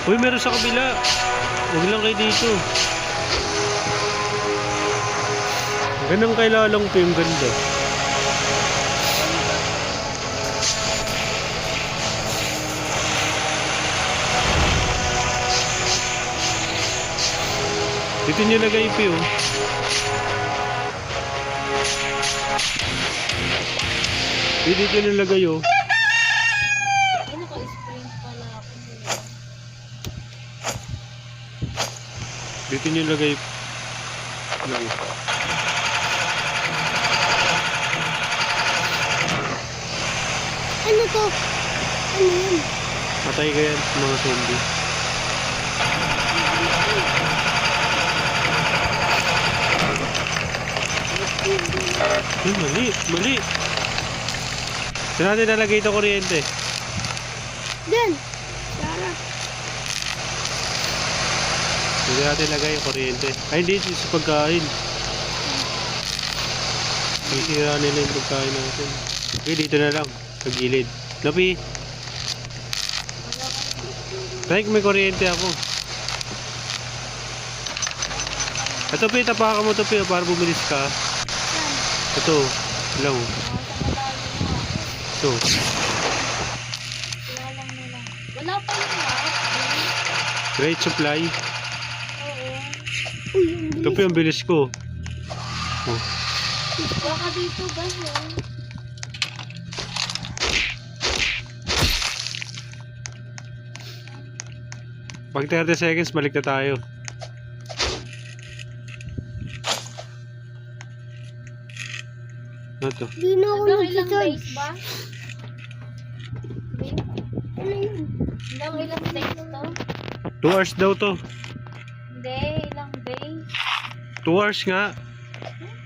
Uy, meron sa kabila. Huwag lang kayo dito. Ganang kailalang po yung ganda. Dito nyo lagay po yun. Dito nyo lagay yun. Ay, naka-sprint pala ako. Dito nyo lagay lang. Ano to? Ano yun? Patay ka yan mga zombie. Ay, mali. Saan natin nalagay ito kuryente? Diyan. Tara. Hindi natin lagay yung kuryente. Ay, hindi. Sa pagkain. Sisira nila yung pagkain natin. Okay, dito na lang. Sa gilid. Lapi. Like, may kuryente ako. Ito, Pi. Tapakan mo ito, Pi. Para bumilis ka. Ito. Lang. Ito. Wala pa yung map. Great supply. Oo. Uy, Ito, Pi. Ang bilis ko. Oh. baka dito ba yun? Pag 30 seconds, balik na tayo. Ano to? Di na ako nag-charge. Ba? Ano yun? Ilang days to? 2 hours daw to. Hindi, ilang days. 2 hours nga.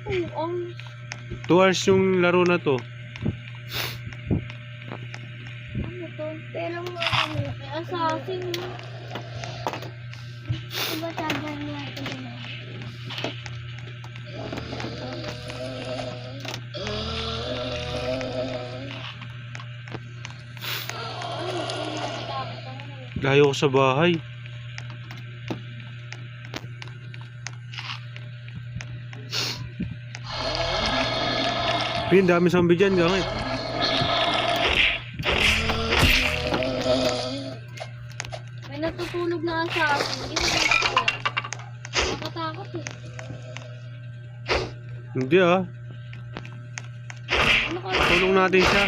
Oo. 2 hours yung laro na to. Ano to? Pero mga ano, assassin. Diba charger niya ito din? Layo ko sa bahay. Pin, dami zombie dyan, gangit. May natutulog na assassin. Hindi mo naman kaya. Nakatakot eh. Hindi ah. Ano ka? Tulong natin siya.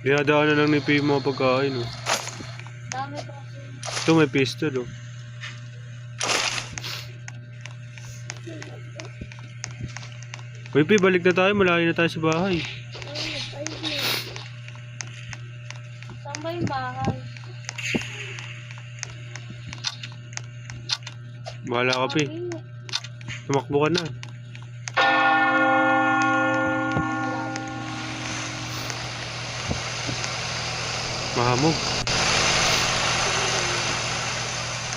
Dinadaanan lang ni P yung mga pagkain. Oh. Dami pa kasi. Ito may pistol. Oh. Uy, P, balik na tayo. Malayo na tayo sa bahay. Saan ba yung bahay? Bahala ka, P. Tumakbo ka na. Mahamog.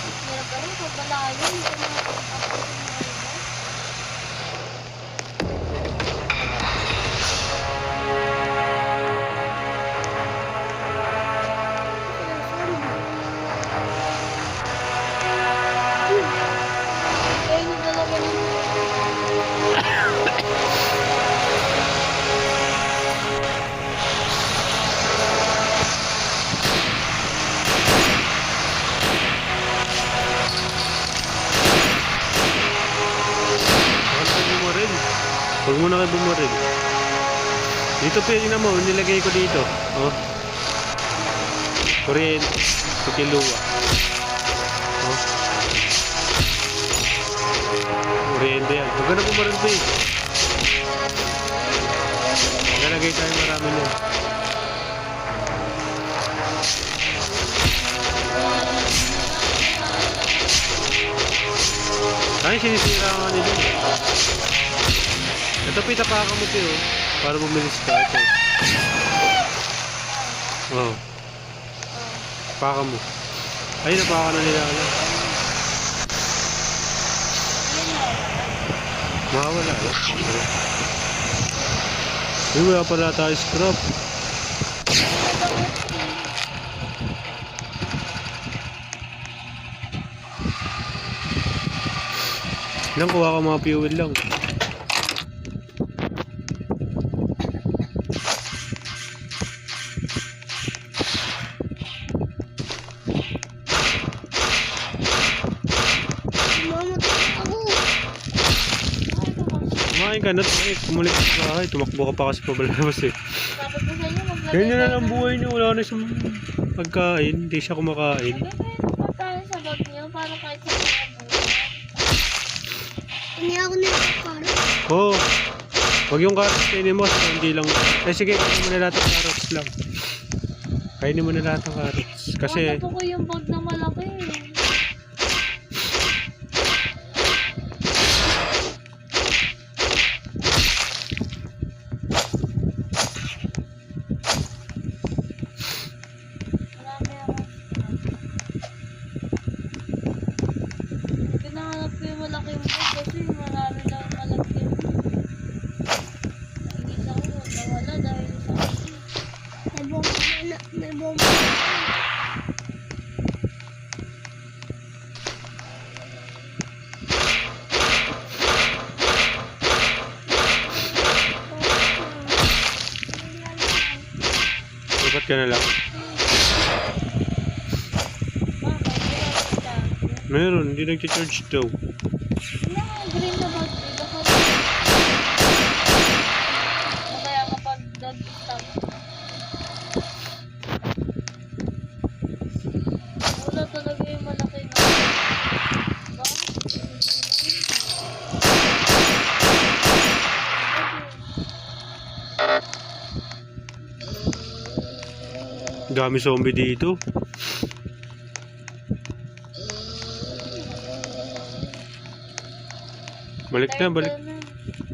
Hirap ka rin kung malayo. Hindi ka nakakapagpapasin na rin. Ayun talaga yun. Huwag mo na kayo bumaril. Dito pwede na mo, nilagay ko dito. Oh. Kuryente. Pakiluwa. Oh. Kuryente yan. Huwag ka na bumaril pa eh. Nalagay tayo marami yan. Ay, sinisira nga nila. Ito pitapaka mo tiyo para bumilis ka. Ito. Oh. Paka mo. Ay, napaka na nila. Mawala. Wala pala tayo scrap. Lang, kuha ka mga fuel lang. Mamatay ako. Kumain ka na, kumulit sa bahay. Tumakbo ka pa kasi pabalabas eh. Sabi ko sa inyo, maglagay Ganyan na kayo lang ng- buhay niyo. Wala na siyang pagkain. Hindi siya kumakain. Maglagay kayo ng pagkain sa bag niyo para kahit sa mga buhay. Hindi ako nagkakaroon. Oo. Huwag yung carrots kainin mo. Hindi lang. Eh sige, kainin mo na lahat ng carrots lang. Kainin mo na lahat ng carrots. Kasi, Bakit ko yung bag na malaki? Marami ako. Pinahanap ko yung malaking bag kasi marami daw malaki. Nainis ako, nawala dahil sa akin. May bomba na, may bomba. dapat ka na lang. Meron, hindi nag-charge daw. Green na bag, baka kaya kapag nag-stop. Wala talaga yung malaki na. Dami zombie dito. Balik na, balik.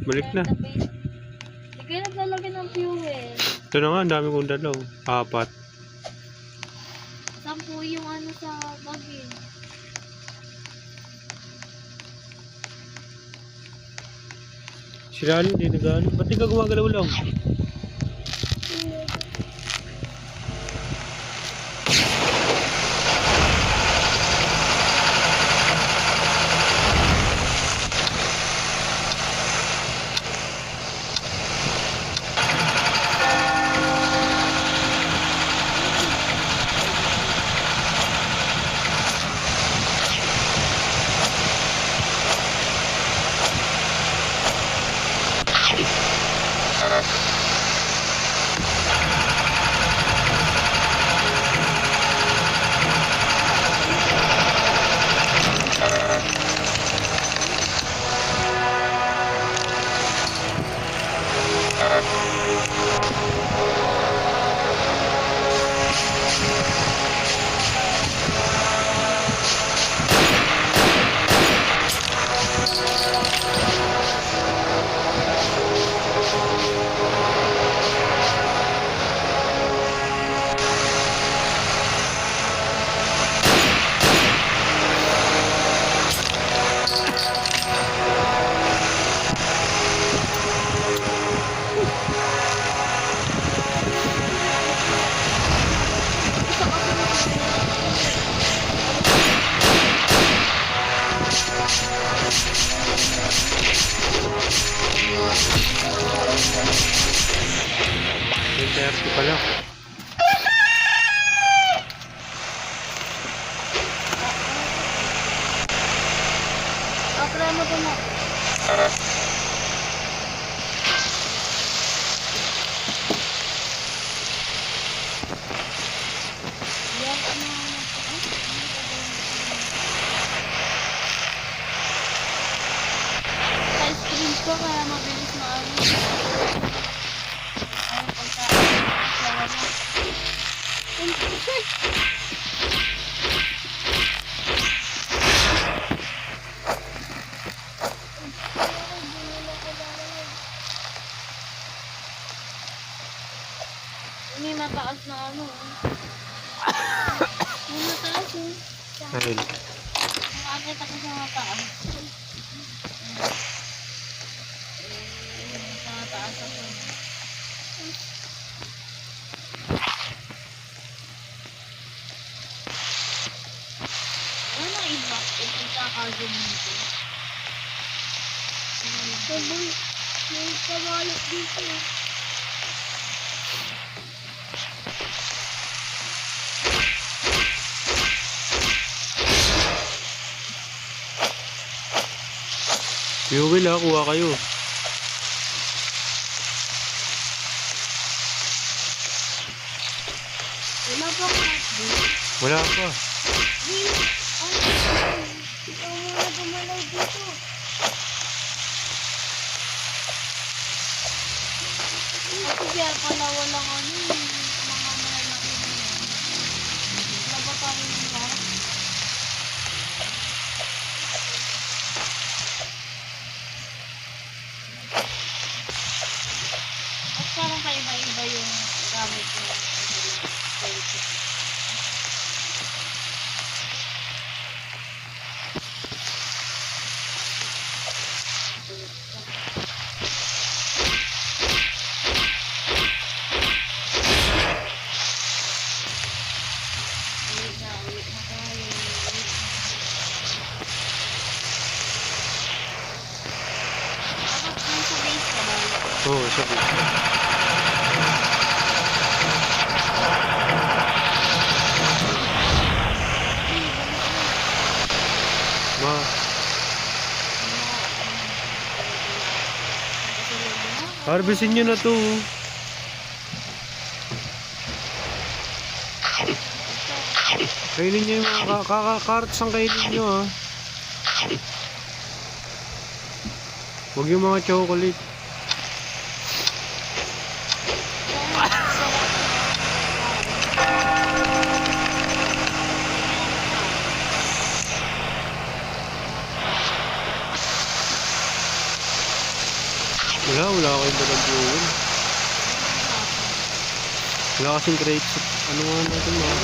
Balik na. Hindi kayo naglalagay ng fuel. Ito na nga, ang dami kong dalaw. 4. 10 yung ano sa bag eh. Si Rally, hindi nag-ano. Ba't di ka gumagalaw lang? Yung 30 pala. Try mo ito mo. Yan, ano. Sa screen ko kaya mabilis na ano. Ayun, pagka nawala. May mataas na ano. May mataas eh. Ayun. Nakakita ko sa mataas. Sa mataas ako. naka-zoom dito. Sabay, may kawalat dito. Fuel ha, kuha kayo. Wala pa ako hotdog. Wala pa. Ikaw muna gumalaw dito. Kasi kaya pala walang ano, mga malalaki na yan. Wala ba tayo ng lahat? At parang kaiba-iba yung gamit ko. Ulit na tayo. Dapat nasa base ka ba? Oo, sabi. Ma, harvestin nyo na to. Kainin nyo yung mga kakakarts ang kainin nyo ha. Huwag yung mga chocolate. Wala kayong dalang fuel. Wala kasing crates. Ano nga natin mga?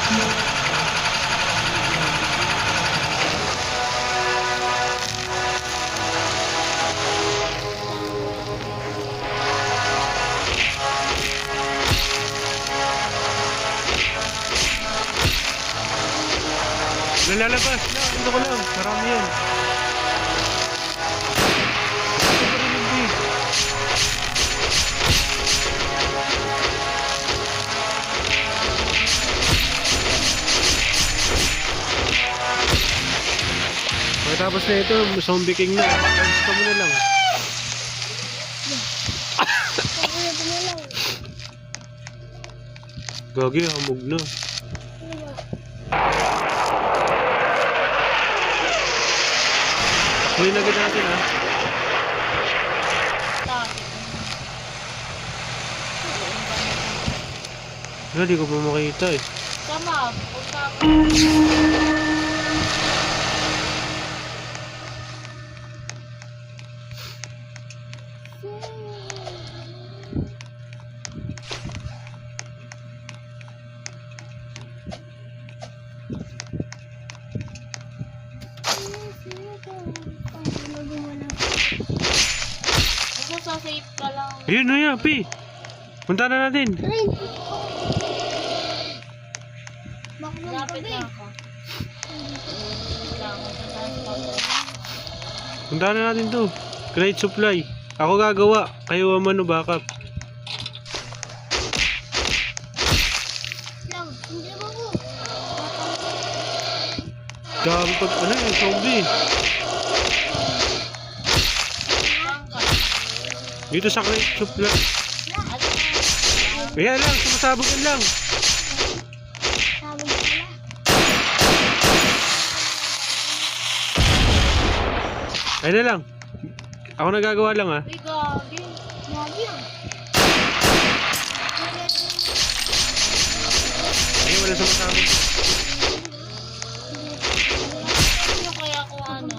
Ano lang? Lalabas lang. Ito ko lang. Marami yan. Ito pa rin yung big. Pagkatapos na ito, zombie king na. Gusto mo na lang. Gagi, hamog na. Huli na agad natin ha. Wala, di ko pa makita eh. Sama, punta ako. Basta safe ka lang. Ayun na yan, Pi. Punta na natin. Malapit na ako. Punta na natin to. Crate supply. Ako gagawa. Kayo ang mano backup. Hindi mo ko. Dami pag ano eh, zombie. Dito sa crate supply. Ayan lang, sumasabog yan lang. Ayun na lang. Ako nagagawa lang ha. Uy, gagi. Gagi ah. Ayun, wala sumasabog. Ano kaya kung ano?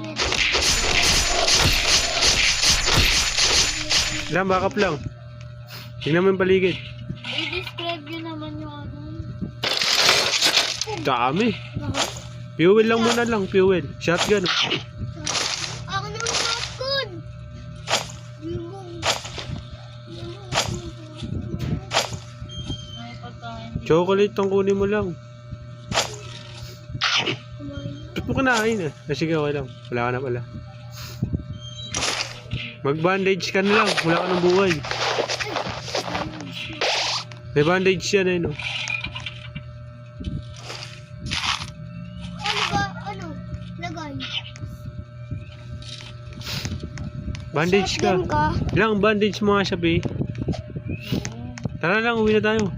Lang, backup lang. Tingnan mo yung paligid. I-describe yun naman yung ano. Dami. Bakit? Fuel lang muna lang, fuel. Shotgun. Oh. Ako naman shotgun. May pagkain. Chocolate ang kunin mo lang. Ba't mo kinain ah? Sige, okay lang. Wala ka na pala. Mag-bandage ka na lang. Wala ka ng buhay. May bandage yan eh, no? Ano ba? Ano? Lagay. Bandage ka. Shotgun ka. Ilang bandage mo nga siya, Pi? Tara lang, uwi na tayo.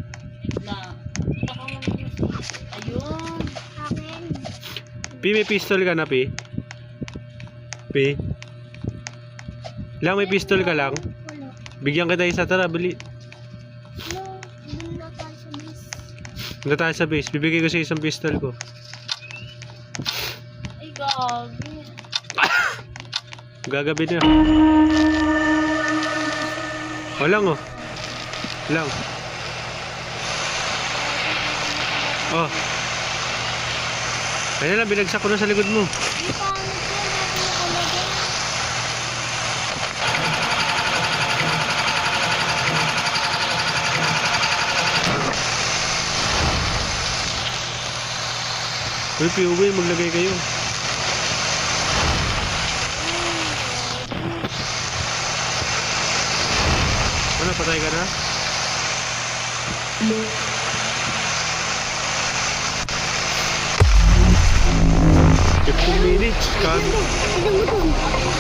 Ayun. Akin. Pi, may pistol ka na, Pi? Pi? Lang, may pistol ka lang? Wala. Bigyan kita isa, tara, bali. No, dun na tayo sa base. Punta tayo sa base. Bibigay ko sa isang pistol ko. Ay, gagi. Gagabi na. Walang oh. Lang. Oh. Kaya lang, binagsak ko na sa likod mo. Di pa ano siya natin nakalagay. Uy, piuwi, maglagay kayo. Ano, patay ka na? Minutes, kami. Tignan mo dun.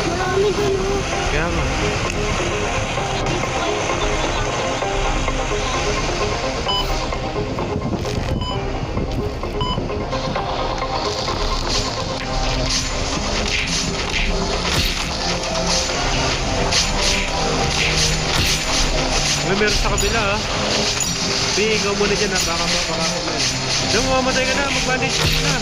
Marami dun. Kaya nga. May meron sa kabila ha. Di, ikaw muna dyan ha. Baka mapakakulan. Diyan, mamamatay ka na. Mag-bandage ka na.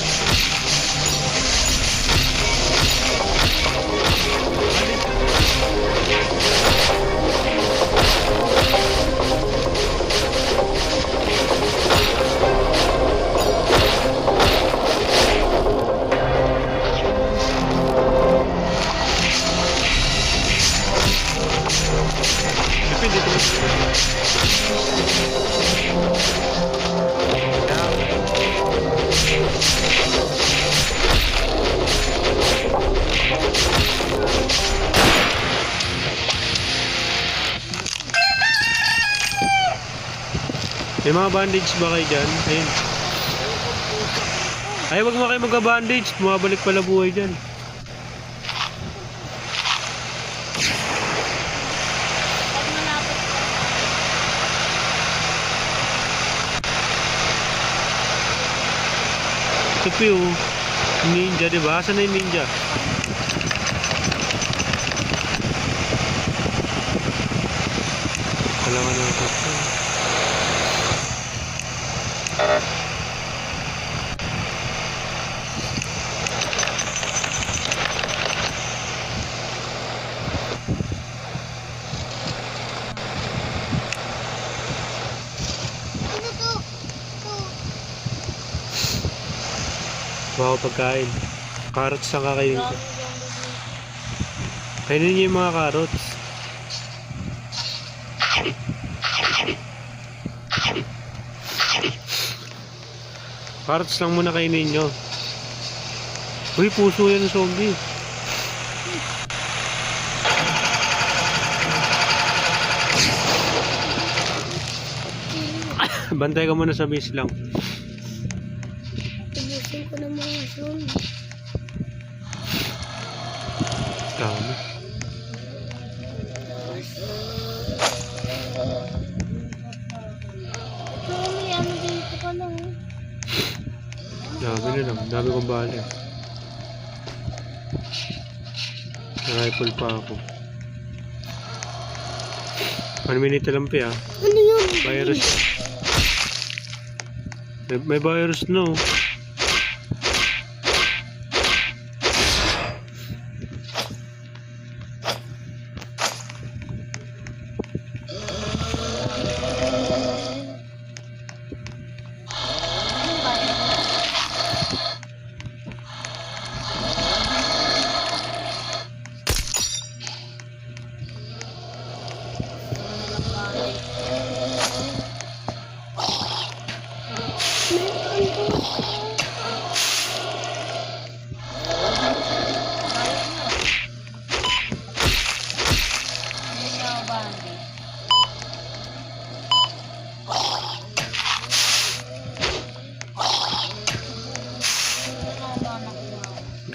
Depende ito. May mga bandage ba kayo dyan? Ayun. Ay, wag mo kayo magka-bandage. Bumabalik pala buhay dyan. Pag malapit ka. Ito po yung ninja, diba? Saan na yung ninja? Wala ka na ito. Ano to? To. Mga pagkain. Carrots ang kakainin ko. Dami dyan. Kainin niyo yung mga carrots. Carrots lang muna kainin nyo. Uy, puso yan ng zombie. Bantay ka muna sa base lang. Tubusin ko ng mga zombie. Dami. Ito, may ano dito ka lang. Dami na lang. Dami kong bala. Rifle pa ako. 1 minute lang pa ah. Ano yun? Virus. May virus no.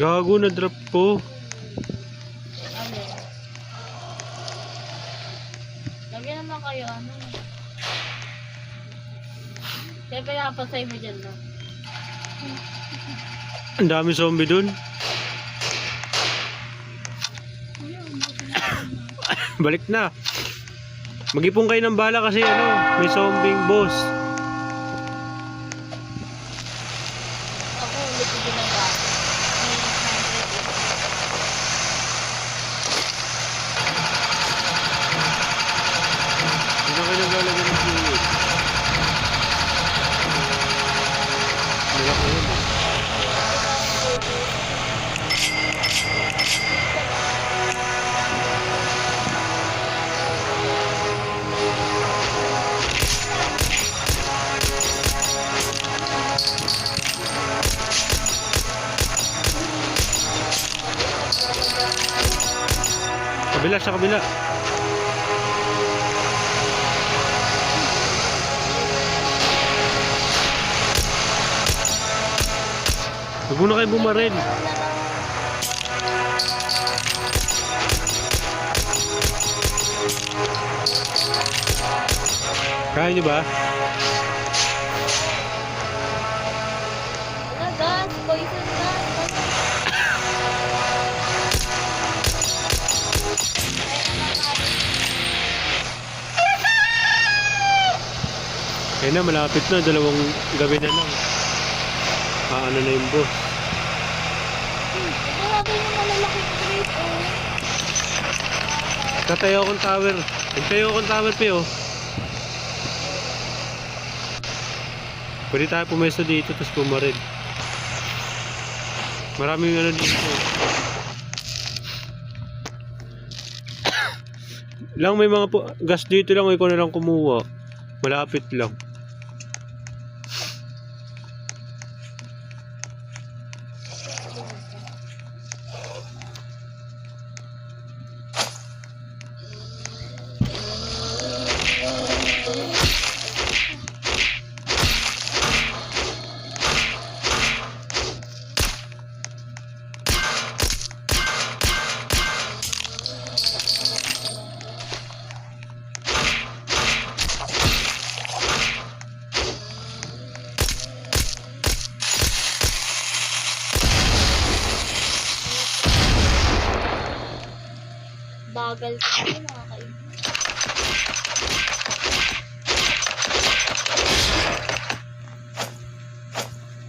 Gago na drop ko. Ano? Lagyan naman kayo, ano? Kaya pinapasay mo dyan, no? Ang dami zombie dun. Balik na. Mag-ipon kayo ng bala kasi ano, may zombie boss. Ako, ulit yung ginagawa. Hindi na kayo naglalagay ng fluid. Nila ko yun. Kabila sa kabila. Huwag muna kayo bumaril. Kaya nyo ba? Ano, gas? Poison gas? Kaya na, malapit na. 2 gabi na lang. Ano na yung boss. Ito natin yung malalaking crate, oh. Tatayo akong tower. Nagtayo akong tower, Pio. Pwede tayo pumesto dito, tapos pumarin. Maraming ano dito. Lang may mga gas dito lang, ikaw na lang kumuha. Malapit lang. Bagal ko mga kaibigan.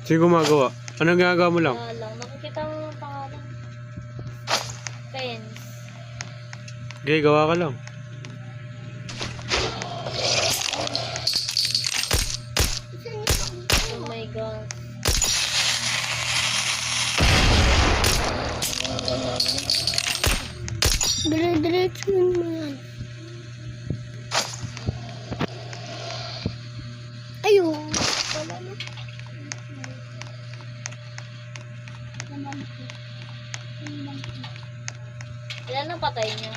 Sige gumagawa. Anong ginagawa mo lang? Wala lang. Nakikita mo yung pangalan. Fence. Okay, gawa ka lang. Oh my God. Dire-diretso mo yan. Ayun. Wala na. Ilan ang patay niya?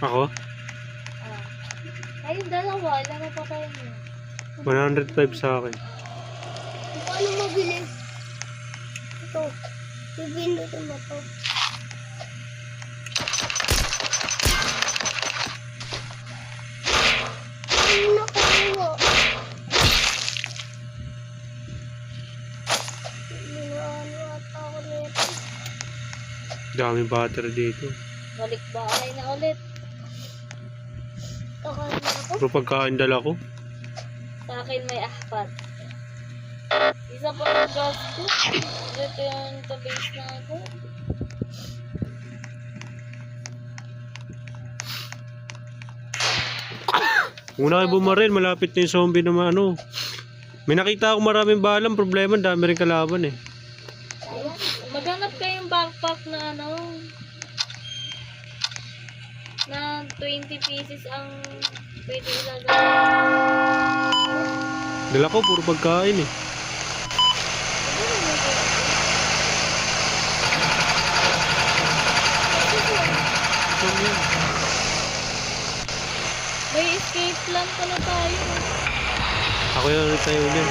Ako? Ayun, dalawa. Ilan ang patay niya? 105 sa akin. Paano mabili? Ito. Pipindutin mo to. Ano nakuha? Ano ata ako nito? Daming battery dito. Balik bahay na ulit. Kakain na ako. Pero pagkain dala ko. Sa akin may apat. Isa pa ng gas ko. Ito yung tabase na ako. Una kayo bumaril, malapit na yung zombie na ano. May nakita ako maraming balang, problema, dami rin kalaban eh. Maghanap kayong backpack na ano. Na 20 pieces ang pwede ilagay. Dala ko, puro pagkain eh. May escape plan pala tayo. Ako yung tayo ulit.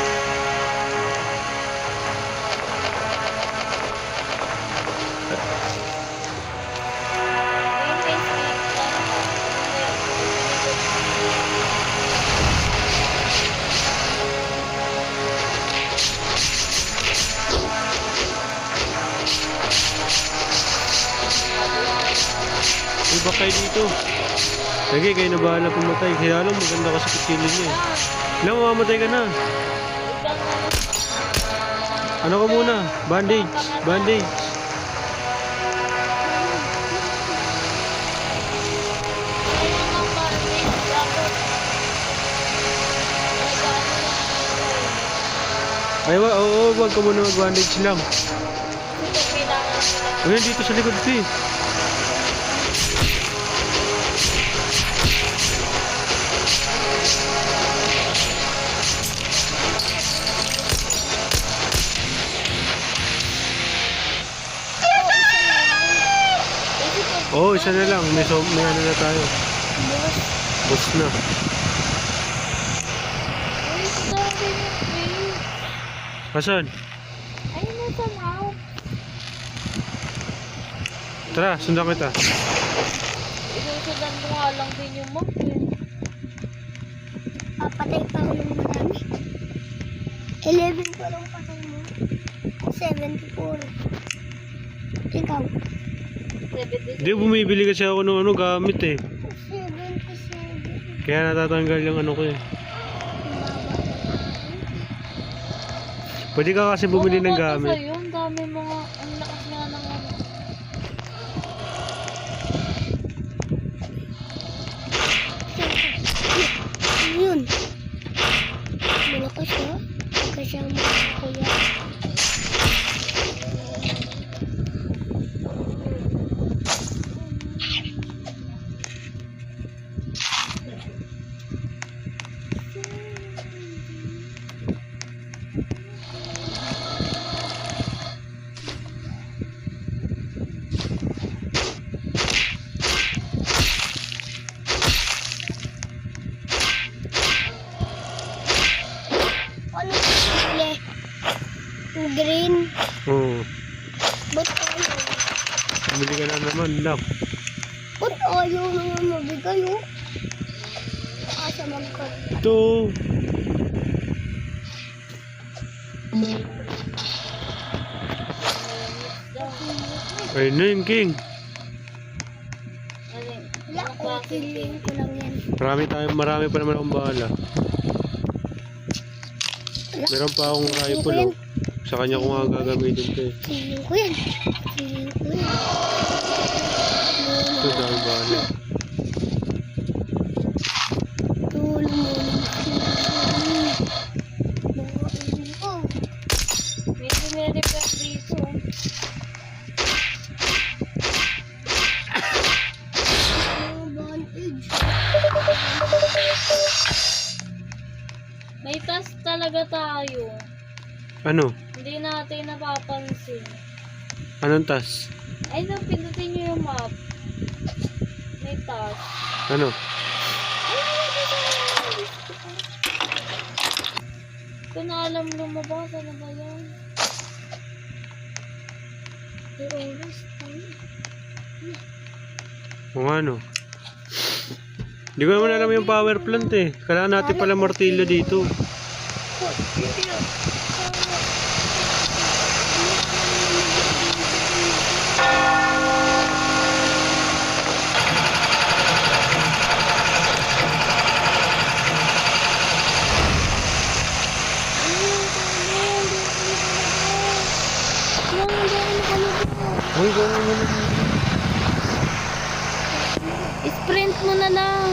pumatay dito. Sige, kayo na bahala pumatay. Kaya lang, maganda kasi kutsilyo niya. Ilang mamamatay ka na. Ano ka muna? Bandage. Bandage. Ay, oo, wag ka muna mag-bandage lang. Ayun, dito sa likod ko eh. Oo, isa na lang. May ano na tayo. Boss na. Asan? Ay, nasa mouth. Tara, sundan kita. Inusudan mo nga lang din yung mouth eh. Papatay pa ako ng marami. 11 pa lang patay mo. 74. Ikaw. 77. Hindi, bumibili kasi ako ng gamit eh. 77. Kaya natatanggal yung ano ko eh. Pwede ka kasi bumili ng gamit. Sa'yo, ang dami mga, ang lakas nga ng ano. Yun. Malakas ha. Kasi ang mga kuya. Ano sila? Green. Oo. Ba't ayaw? Bumili ka na naman lang. Ba't ayaw naman mabigay oh? Asa magkat. Ito. Ayun na yung king. Wala ko. Feeling ko lang yan. Marami pa naman akong bahala. Meron pa akong rifle oh. Sa kanya ko nga gagamitin ito eh. Feeling ko yan. Feeling ko yan. Ito dahil bahala. Tulong mo lang. Oh. May sinirepet dito. Advantage. May task talaga tayo. Ano? Hindi natin napapansin. Anong tas? Ay, no, pindutin nyo yung map. May task. Ano? Ko na alam lumabas. Ano ba yan? May oras tayo. Kung ano? Hindi ko naman alam yung power plant eh. Kailangan natin pala martilyo dito. Uy, gano'n mo na. Sprint mo na lang.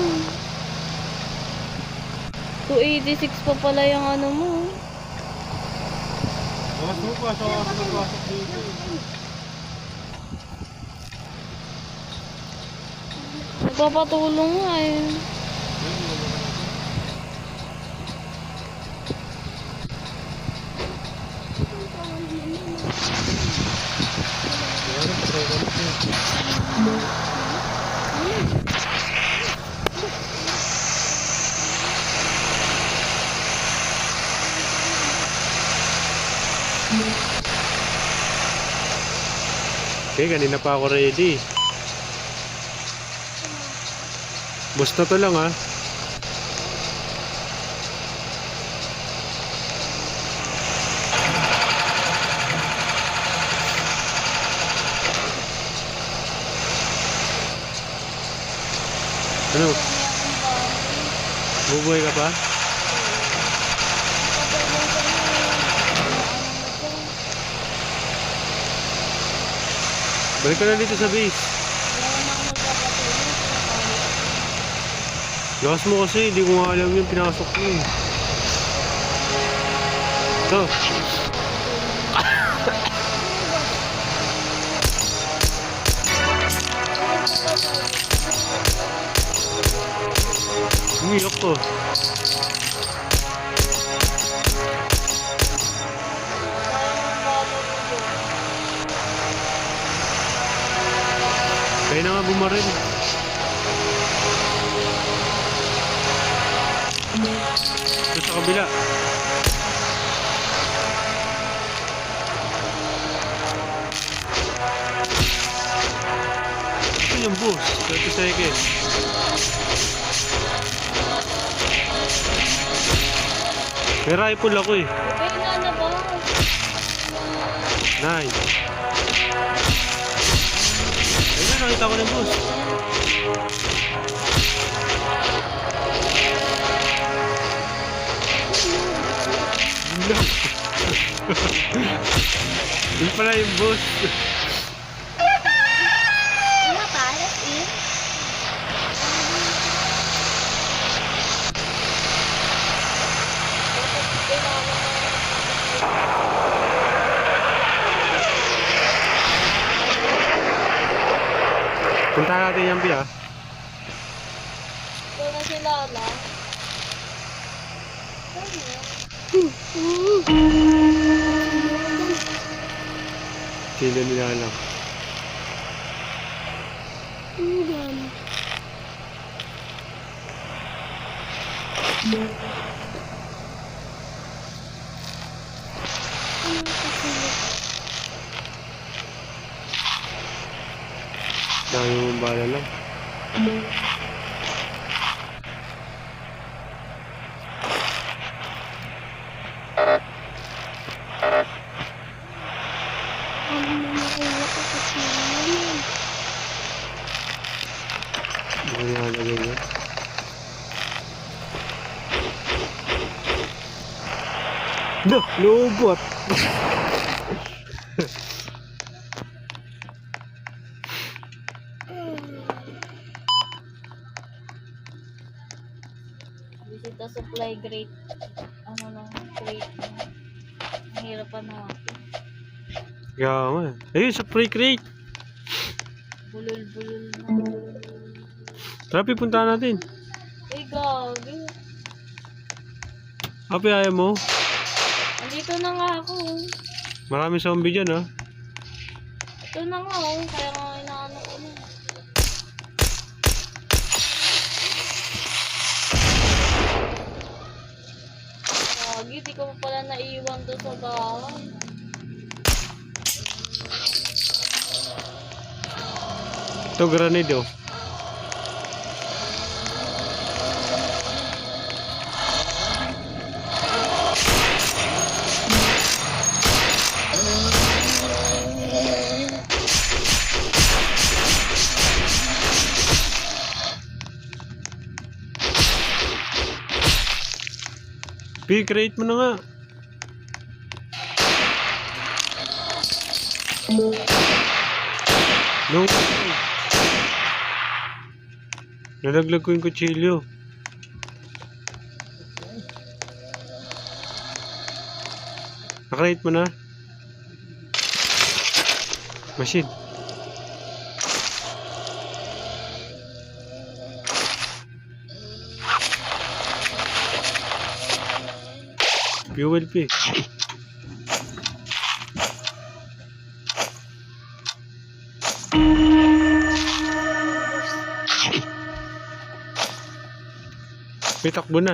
286 pa pala yung ano mo. Pasok ka, pasok dito. Nagpapatulong nga eh. Okay, kanina pa ako ready. Basta to lang ha. Ano? Kaya akong bahay. Bubuhay ka pa? Kapag lang sa inyo, Balik ka na dito sa base. wala na akong magpapatulong. Lakas mo kasi, hindi ko nga alam yung pinasok mo eh. Ito. Umiyak ko. Kaya na nga bumaril. Ito sa kabila. Ito yung boss. 30 seconds. May rifle ako eh. Okay na ba? Nice. Ayun na, nakita ko ng boss. No. Yun pala yung boss. Matalas eh. Punta natin yung Pia. Ito na si Lala. Sila nila lang. Yan. Dami mong bala lang. Ano na nakuha ko kasi naman. Hindi ko nilalagay yan. No! Lubot! Visita supply grade. Ano lang, grade. Ang hirap pa naman. Kaya nga. Ayun, sa pre-crate. Bulol-bulol na. Tara, puntahan natin. Uy, gagi. Api, ayaw mo. Andito na nga ako. Maraming zombie dyan, ha? Ito na nga, oh. Kaya nga inaano ko na. Gagi, di ko pa pala naiwan doon sa bahay. Ito, granade, oh. Create mo na nga. No. Nalaglag ko yung kutsilyo. Nakrate mo na. Machine. Fuel P. Pitakbo na.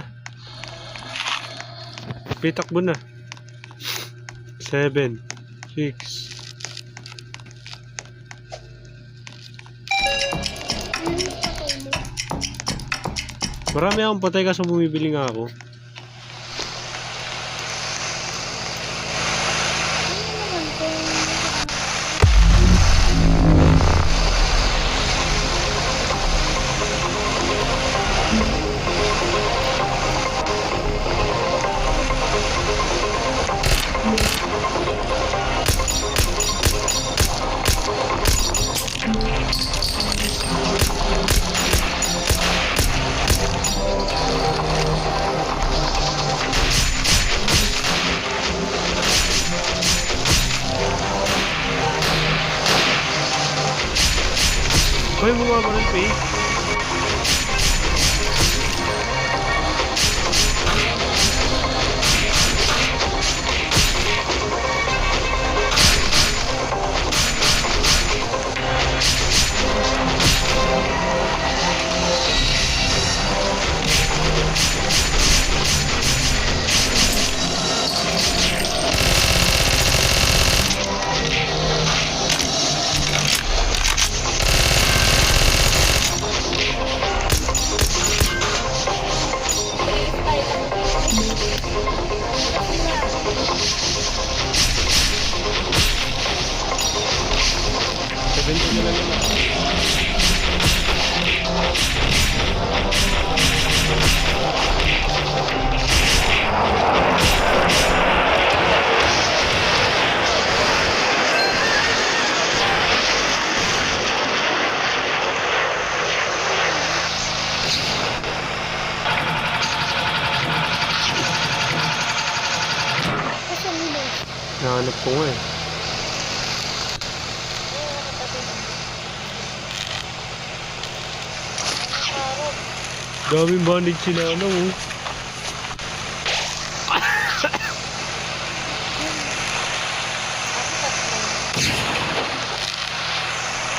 Pitakbo na. 7, 6. Marami akong patay kasi bumibili nga ako. Shopee. Benta nila yun. Kasi nila. Nahanap ko nga eh. Daming bandage sila ano oh.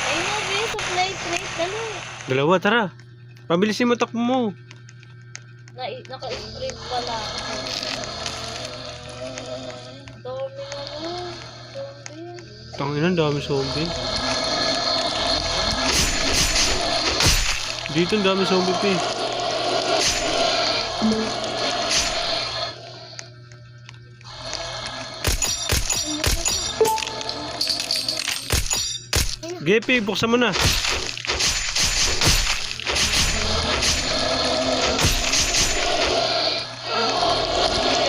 Ay mo, be, supply crate, dali. Dalawa, tara. Pabilisin mo, takbo mo. Naka-sprint pala ako. Dami ano, zombie. Tangina, dami zombie. Dito ang dami zombie pa eh. Gepi, buksan mo na.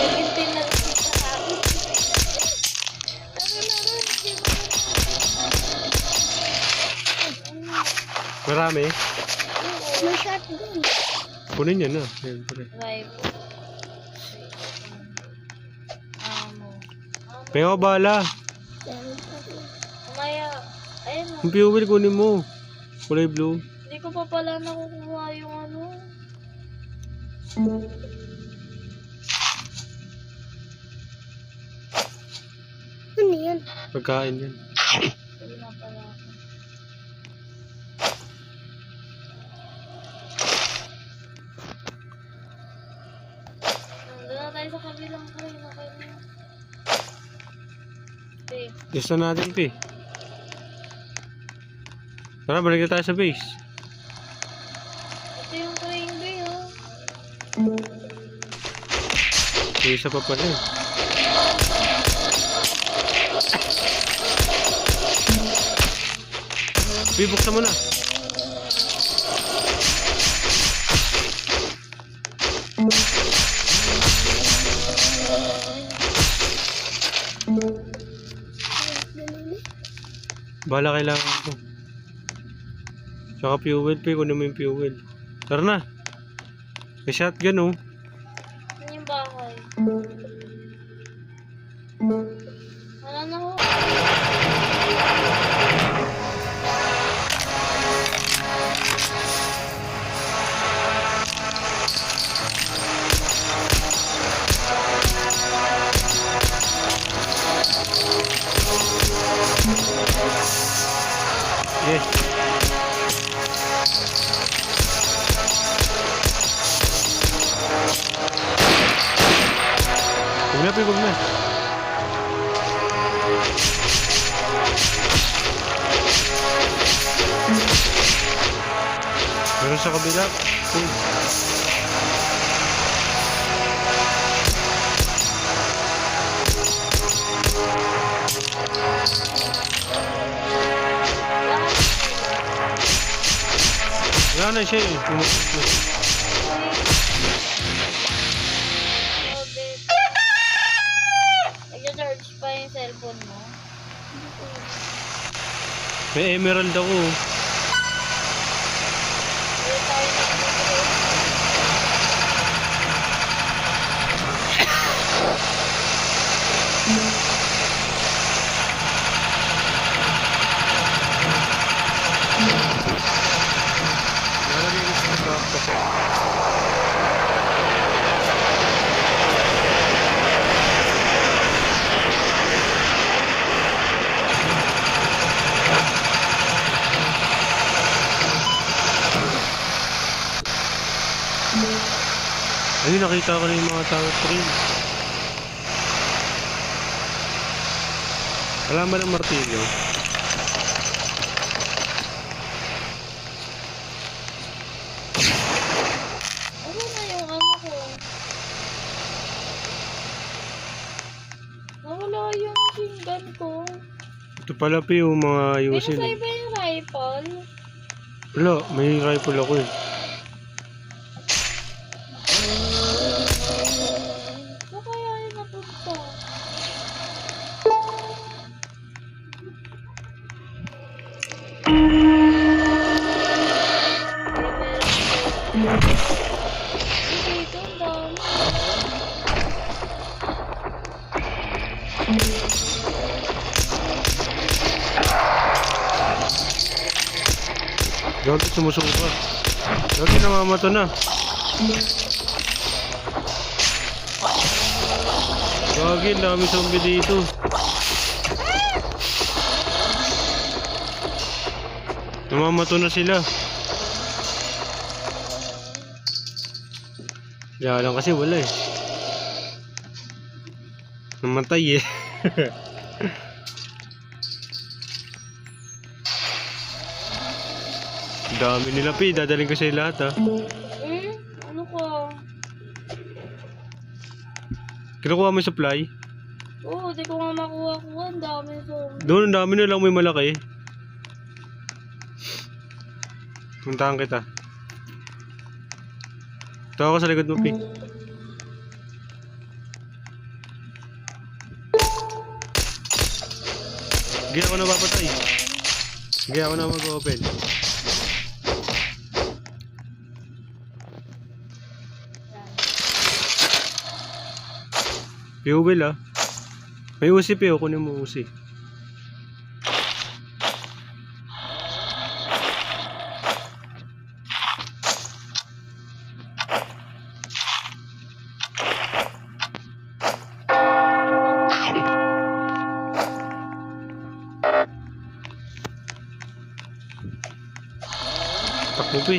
Pintin na rin sa akin. Tara na rin, hindi mo Marami. May shotgun. Kunin niya na. Siyempre. Rifle. Amo. May ako bala. Meron pa rin. Mamaya, ayun na. Yung fuel kunin mo. Kulay blue. Hindi ko pa pala nakukuha yung ano. Ano yan? Pagkain yan. Hindi na pala ako. Nandun na tayo sa kabilang kayo na kayo. Okay. Yes na natin pi. Tara, balik na tayo sa base. Ito yung crane bay, oh. May isa pa pala eh. Pi, buksan mo na. Bala kailangan ko. Tsaka fuel pi, kunin mo yung fuel. Tara na. May shotgun oh. Yan yung bahay. Wala na ho. Yes. Huwag na pi, huwag na. Meron sa kabila. Wala na siya eh. Pumukot na. Nag-charge pa yung cellphone mo. May emerald ako. Hindi tayo nag-upgrade. Ayun, nakita ko na yung mga tower train. Wala man ang martilyo. Ano na yung ano ko? Nawala yung machine gun ko. Ito pala pa yung mga May ayusin. nasa iba yung rifle. Wala, may rifle ako eh. Saan kaya yung napunta? Dito, ang dami. Gagi, sumusuka. Gagi, namamato na. Gagi, ang dami zombie dito. Namamato na sila. Kaya lang kasi wala eh. Namatay eh. Dami nila pi, dadaling ko sa lahat ha. Ano ka? Kinukuha mo yung supply? Oo, di ko nga makuha-kuha. Ang dami zombie. Doon, ang dami na lang may malaki. Puntahan kita. Ito ako sa likod mo pi. Sige ako na papatay. Sige ako na mag-open. Fuel ah. May usi Pio, kunin mo usi. Takbo Pi.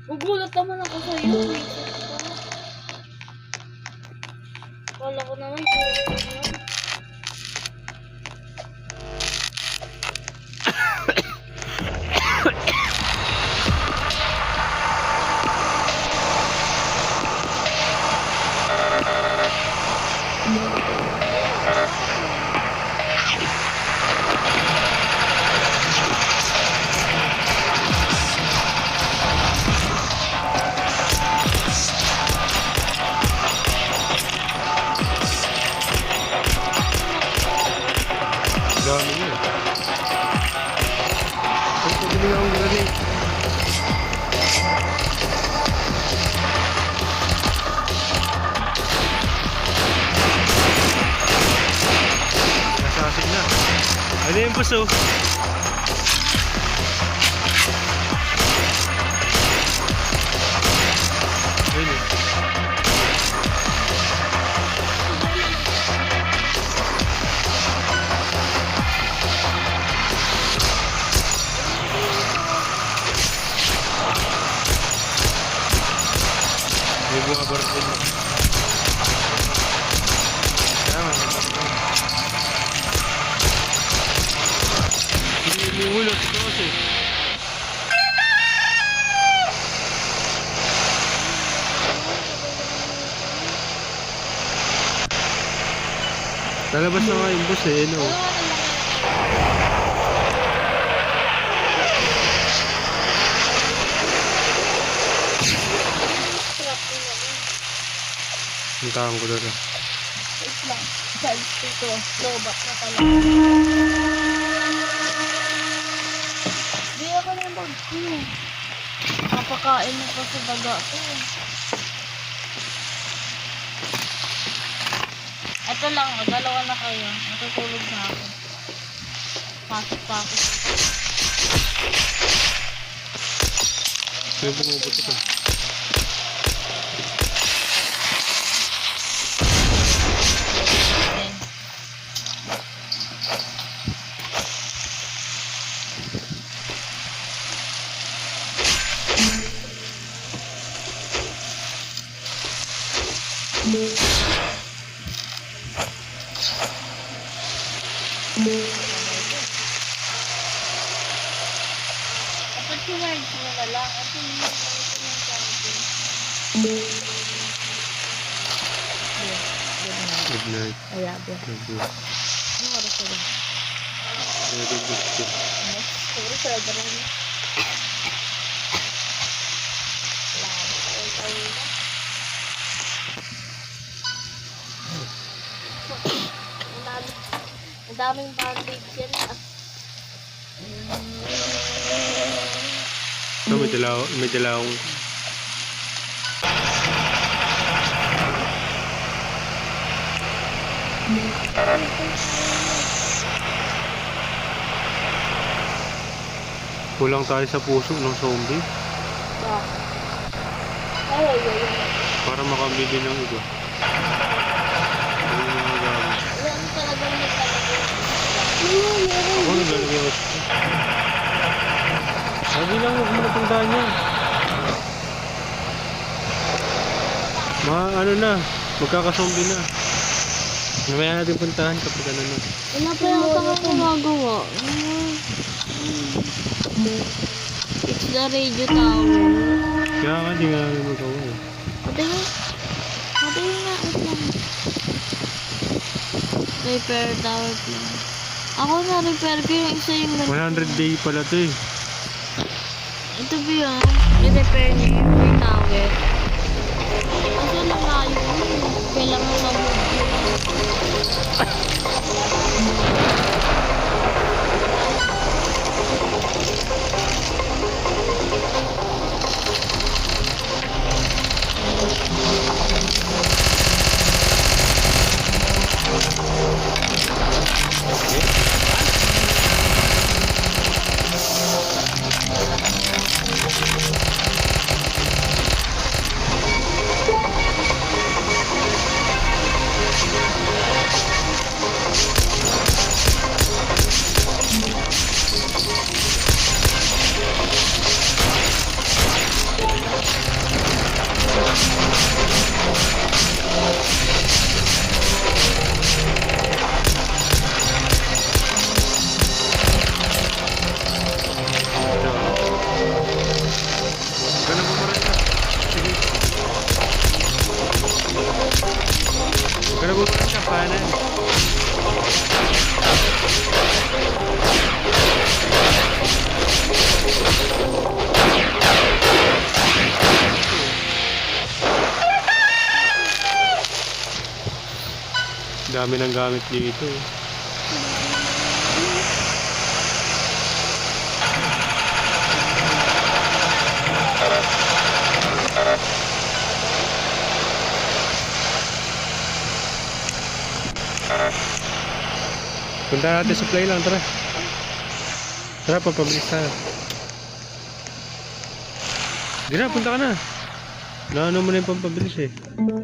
Gugulat naman ako sa'yo. Wala ko naman. Dami niya. Ay, pabili nga akong granate. Assassin na. Ano yung puso? Ayun eh. May mga barcode na. Tama. Hindi umuulot ito kasi. Lalabas na nga yung bus eh, no? Puntahan ko doon. Wait lang. Guys, ito. Lobak na pala. Di ako na yung bag ko. Kapakain mo pa sa daga ko. Ito lang, dalawa na kayo. Natutulog na ako. Pasok. May bumubuto ka. Dapat sinarge mo na lang. At hindi mo yung camping. Good night. I love you. Love you. Ano oras na ba? Very good too. Siguro sa loob na rin. Ang daming bandage yan. So, may dala akong kulang tayo sa puso ng zombie para makabili ng iba. Ano yung mga gamit? Ano talagang naglalagay? Ako naglalagay ako sa sabi lang huwag mo napuntahan yan. Ano na, magkakazombie na. Mamaya natin puntahan kapag ano na. Wala pa yung kang gumagawa. It's the radio tower. Kaya nga di nga namin magawa eh. Ate nga. Ate nga. Wait lang. Repair tower plan. Ako na repair ko yung isa yung 100 day pala to eh. ito ba yun? I-repair niyo yung tower. Kaso nalayo. Kailangan na Gana mo maran ka. Sige. Gana mo maran ka. Paano? Dami ng gamit dito eh. Punta natin sa play lang, tara. Tara, papabilis tayo. Hindi na, punta ka na. Naano mo na yung pampabilis eh.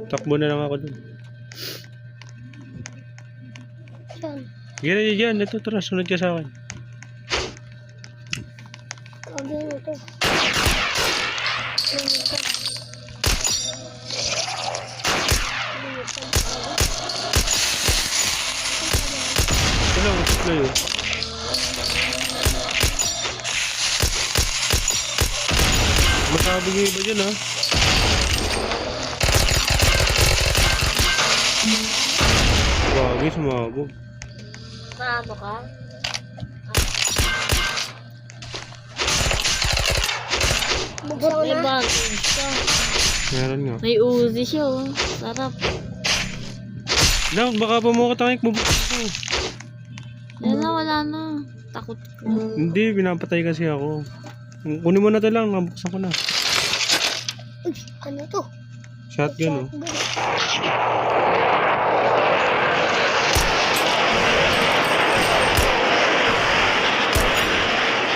Takbo na lang ako dun. Saan? Yan. Ito, tara, sunod ka sa akin. Sabi mo to. Ito lang, ito play oh. Makabigay ba dyan ha? Wagi, sumabog. Maano ka? Bugsaw May na. bandage siya. Meron nga. May Uzi siya oh. Sarap. Lang, baka pumukatangik mo ko. Yan na, wala na. Takot ko. Hindi, pinapatay kasi ako. Kunin mo na ito lang, nabuksan ko na. Uy, ano to? Shotgun oh.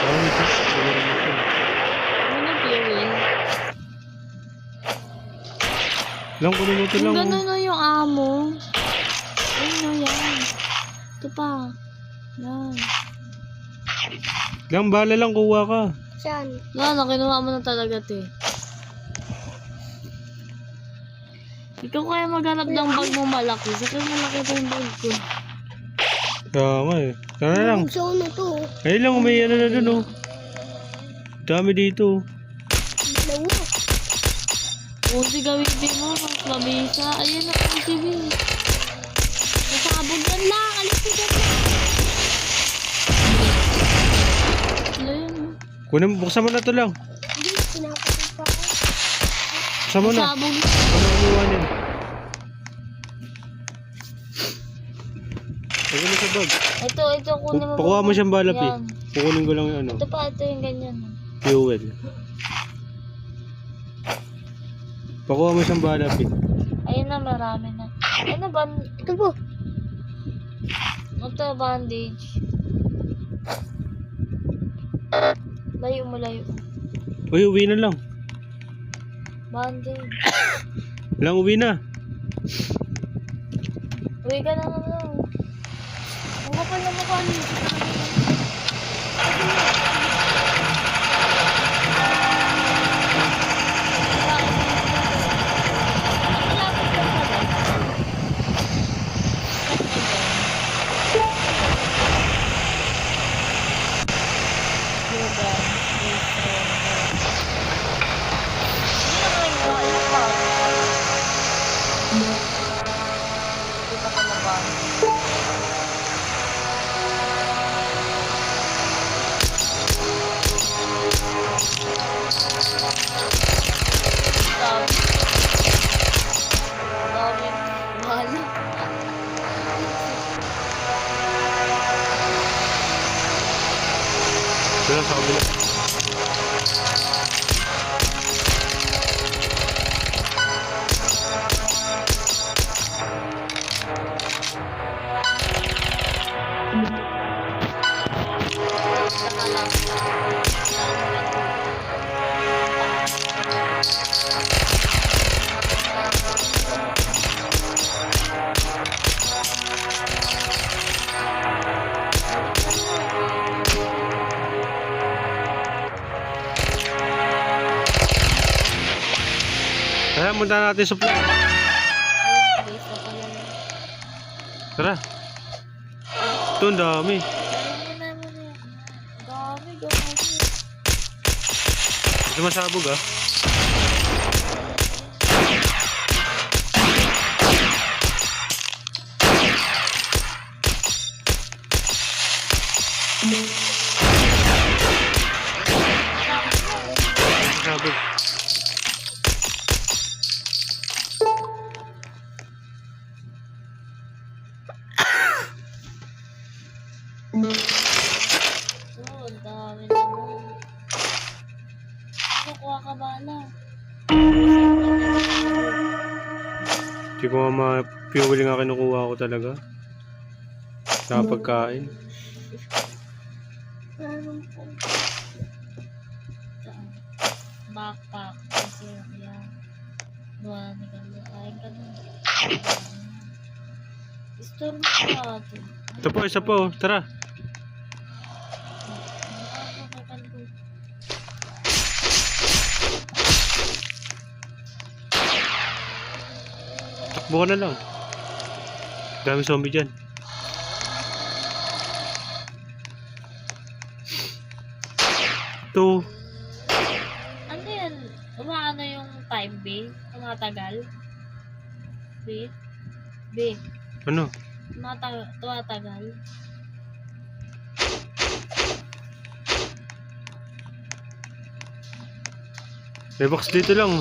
Parang ito. Ano na viewing? Lang, kunin mo ito lang. Yung gano'n na yung amo. Ayun na yan. Ito pa. Yan. Lang, bala lang, kuha ka. Saan? Wala na, kinuha mo na talaga ito eh. Ikaw kaya maghanap ng bag mo malaki. Sa akin malaki pa yung bag ko. Kaya nga eh. Tara na lang. So, ano to? Ayun lang, may ano na dun oh. Dami dito. Dalawa. O si gawin mo, labisa. Ayun na po si Bin. Nasabog yan lang. Alis ko dyan. Ayun. Kunin, buksan mo na to lang. Hindi, pinapatid pa ako. Buksan mo na. Nasabog. Ano umiwan yan? Lagyan mo sa bag. Ito, kunin mo. Pakuha mo siyang balap eh. Yan. Kukunin ko lang yung ano. Ito pa, ito yung ganyan. Fuel. Pakuha mo siyang balap eh. Ayun na, marami na. Ano ba? Ito po. Ito, bandage. Layo mo, layo. Uy, uwi na lang. Bandage. Lang uwi na. Uwi ka na naman. Ang kapal na mukha niyo. Doon sa kabila. Kaya munta natin sa plan. Tara. Ito ang dami. Ito masabog ah. Masabog. Oo, ang dami naman. Ano, kuha ka bala? Hindi ko nga ma-fuel nga kinukuha ko talaga. Sa pagkain. Meron po. Backpack. Kasi yan. Buwan ni Kalo. Kain ka na. Store mo ka ito. Ito po, isa po. Tara. Takbo ka na lang. Daming zombie dyan. Ito. Ano yan? Umaano yung time, B? Tumatagal? B? B? Ano? Tumatagal? May box dito lang.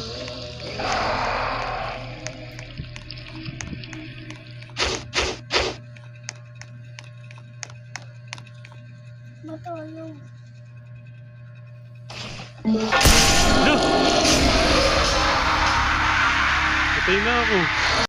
Matulong. Ano? Patay na ako.